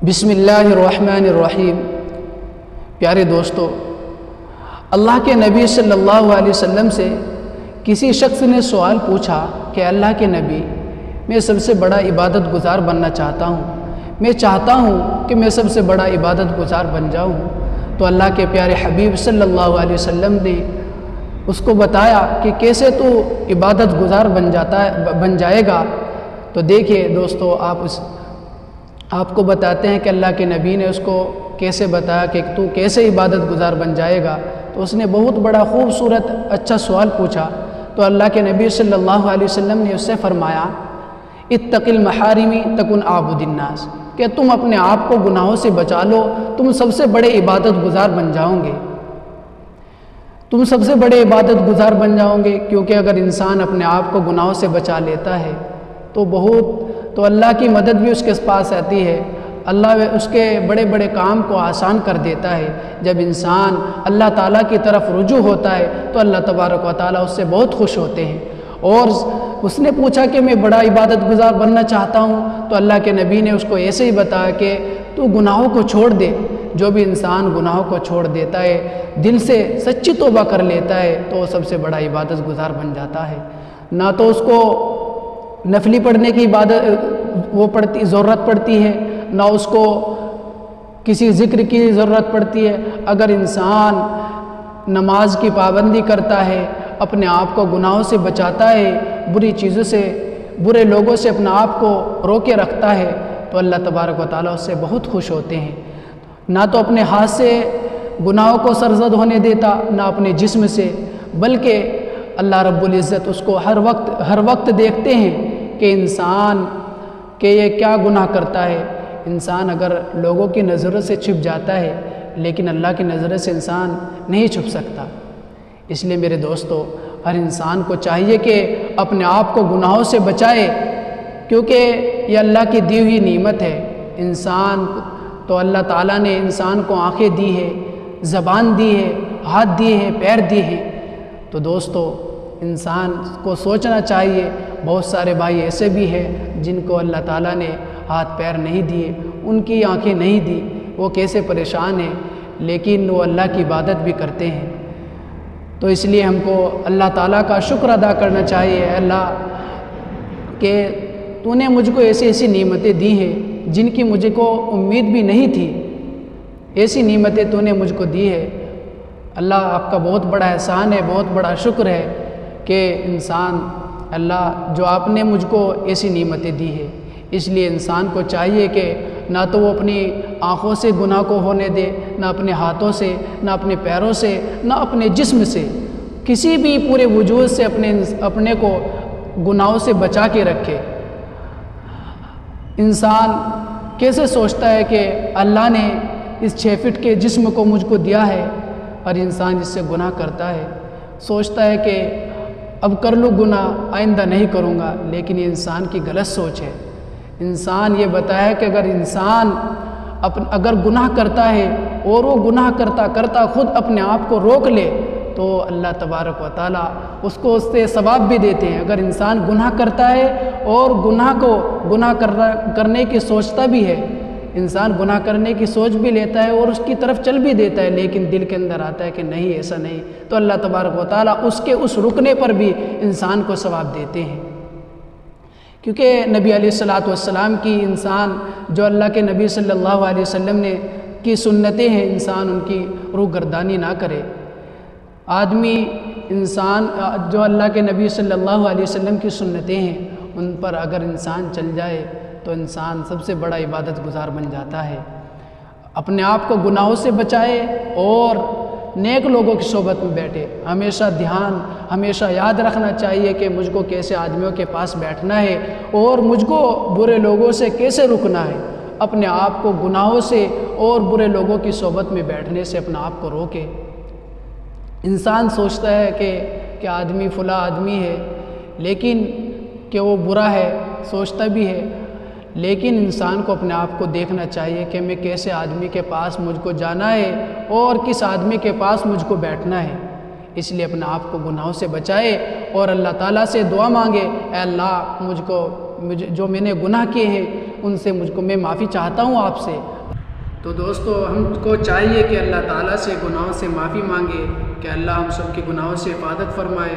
بسم اللہ الرحمن الرحیم۔ پیارے دوستو، اللہ کے نبی صلی اللہ علیہ وسلم سے کسی شخص نے سوال پوچھا کہ اللہ کے نبی، میں سب سے بڑا عبادت گزار بننا چاہتا ہوں، میں چاہتا ہوں کہ میں سب سے بڑا عبادت گزار بن جاؤں۔ تو اللہ کے پیارے حبیب صلی اللہ علیہ وسلم نے اس کو بتایا کہ کیسے تو عبادت گزار بن جائے گا۔ تو دیکھیے دوستو، آپ کو بتاتے ہیں کہ اللہ کے نبی نے اس کو کیسے بتایا کہ تو کیسے عبادت گزار بن جائے گا۔ تو اس نے بہت بڑا خوبصورت اچھا سوال پوچھا۔ تو اللہ کے نبی صلی اللہ علیہ وسلم نے اس سے فرمایا، اتق المحارمی تکن عابد الناس، کہ تم اپنے آپ کو گناہوں سے بچا لو، تم سب سے بڑے عبادت گزار بن جاؤ گے، تم سب سے بڑے عبادت گزار بن جاؤ گے۔ کیونکہ اگر انسان اپنے آپ کو گناہوں سے بچا لیتا ہے تو اللہ کی مدد بھی اس کے پاس آتی ہے، اللہ اس کے بڑے بڑے کام کو آسان کر دیتا ہے۔ جب انسان اللہ تعالیٰ کی طرف رجوع ہوتا ہے تو اللہ تبارک و تعالیٰ اس سے بہت خوش ہوتے ہیں۔ اور اس نے پوچھا کہ میں بڑا عبادت گزار بننا چاہتا ہوں، تو اللہ کے نبی نے اس کو ایسے ہی بتایا کہ تو گناہوں کو چھوڑ دے۔ جو بھی انسان گناہوں کو چھوڑ دیتا ہے، دل سے سچی توبہ کر لیتا ہے، تو وہ سب سے بڑا عبادت گزار بن جاتا ہے۔ نہ تو اس کو نفلی پڑھنے کی ضرورت پڑتی ہے، نہ اس کو کسی ذکر کی ضرورت پڑتی ہے۔ اگر انسان نماز کی پابندی کرتا ہے، اپنے آپ کو گناہوں سے بچاتا ہے، بری چیزوں سے، برے لوگوں سے اپنا آپ کو روکے رکھتا ہے، تو اللہ تبارک و تعالیٰ اس سے بہت خوش ہوتے ہیں۔ نہ تو اپنے ہاتھ سے گناہوں کو سرزد ہونے دیتا، نہ اپنے جسم سے، بلکہ اللہ رب العزت اس کو ہر وقت دیکھتے ہیں کہ انسان کہ یہ کیا گناہ کرتا ہے۔ انسان اگر لوگوں کی نظروں سے چھپ جاتا ہے، لیکن اللہ کی نظروں سے انسان نہیں چھپ سکتا۔ اس لیے میرے دوستو، ہر انسان کو چاہیے کہ اپنے آپ کو گناہوں سے بچائے، کیونکہ یہ اللہ کی دی ہوئی نعمت ہے۔ انسان تو اللہ تعالیٰ نے انسان کو آنکھیں دی ہے، زبان دی ہے، ہاتھ دیے ہیں، پیر دیے ہیں۔ تو دوستو، انسان کو سوچنا چاہیے، بہت سارے بھائی ایسے بھی ہیں جن کو اللہ تعالیٰ نے ہاتھ پیر نہیں دیے، ان کی آنکھیں نہیں دی، وہ کیسے پریشان ہیں، لیکن وہ اللہ کی عبادت بھی کرتے ہیں۔ تو اس لیے ہم کو اللہ تعالیٰ کا شکر ادا کرنا چاہیے، اے اللہ کہ تو نے مجھ کو ایسی نعمتیں دی ہیں جن کی مجھے کو امید بھی نہیں تھی، ایسی نعمتیں تو نے مجھ کو دی ہے۔ اللہ آپ کا بہت بڑا احسان ہے، بہت بڑا شکر ہے کہ اللہ جو آپ نے مجھ کو ایسی نعمتیں دی ہے۔ اس لیے انسان کو چاہیے کہ نہ تو وہ اپنی آنکھوں سے گناہ کو ہونے دے، نہ اپنے ہاتھوں سے، نہ اپنے پیروں سے، نہ اپنے جسم سے، کسی بھی پورے وجود سے اپنے کو گناہوں سے بچا کے رکھے۔ انسان کیسے سوچتا ہے کہ اللہ نے اس 6 فٹ کے جسم کو مجھ کو دیا ہے، اور انسان اس سے گناہ کرتا ہے، سوچتا ہے کہ اب کر لوں گناہ، آئندہ نہیں کروں گا، لیکن یہ انسان کی غلط سوچ ہے۔ انسان یہ بتایا کہ اگر انسان اگر گناہ کرتا ہے اور وہ گناہ کرتا خود اپنے آپ کو روک لے، تو اللہ تبارک و تعالیٰ اس کو اس سے ثواب بھی دیتے ہیں۔ اگر انسان گناہ کرتا ہے اور گناہ کرنے کی سوچتا بھی ہے، انسان گناہ کرنے کی سوچ بھی لیتا ہے اور اس کی طرف چل بھی دیتا ہے، لیکن دل کے اندر آتا ہے کہ نہیں، ایسا نہیں، تو اللہ تبارک و تعالیٰ اس کے رکنے پر بھی انسان کو ثواب دیتے ہیں۔ کیونکہ نبی علیہ الصلوۃ والسلام کی انسان جو اللہ کے نبی صلی اللہ علیہ وسلم نے کی سنتیں ہیں، انسان ان کی روگردانی نہ کرے۔ انسان جو اللہ کے نبی صلی اللہ علیہ وسلم کی سنتیں ہیں، ان پر اگر انسان چل جائے تو انسان سب سے بڑا عبادت گزار بن جاتا ہے۔ اپنے آپ کو گناہوں سے بچائے اور نیک لوگوں کی صحبت میں بیٹھے۔ ہمیشہ یاد رکھنا چاہیے کہ مجھ کو کیسے آدمیوں کے پاس بیٹھنا ہے اور مجھ کو برے لوگوں سے کیسے رکنا ہے۔ اپنے آپ کو گناہوں سے اور برے لوگوں کی صحبت میں بیٹھنے سے اپنا آپ کو روکے۔ انسان سوچتا ہے کہ آدمی فلاں آدمی ہے، لیکن کہ وہ برا ہے، سوچتا بھی ہے، لیکن انسان کو اپنے آپ کو دیکھنا چاہیے کہ میں کیسے آدمی کے پاس مجھ کو جانا ہے اور کس آدمی کے پاس مجھ کو بیٹھنا ہے۔ اس لیے اپنے آپ کو گناہوں سے بچائے اور اللہ تعالیٰ سے دعا مانگے، اے اللہ جو میں نے گناہ کیے ہیں ان سے میں معافی چاہتا ہوں آپ سے۔ تو دوستو ہم کو چاہیے کہ اللہ تعالیٰ سے گناہوں سے معافی مانگے کہ اللہ ہم سب کے گناہوں سے حفاظت فرمائے۔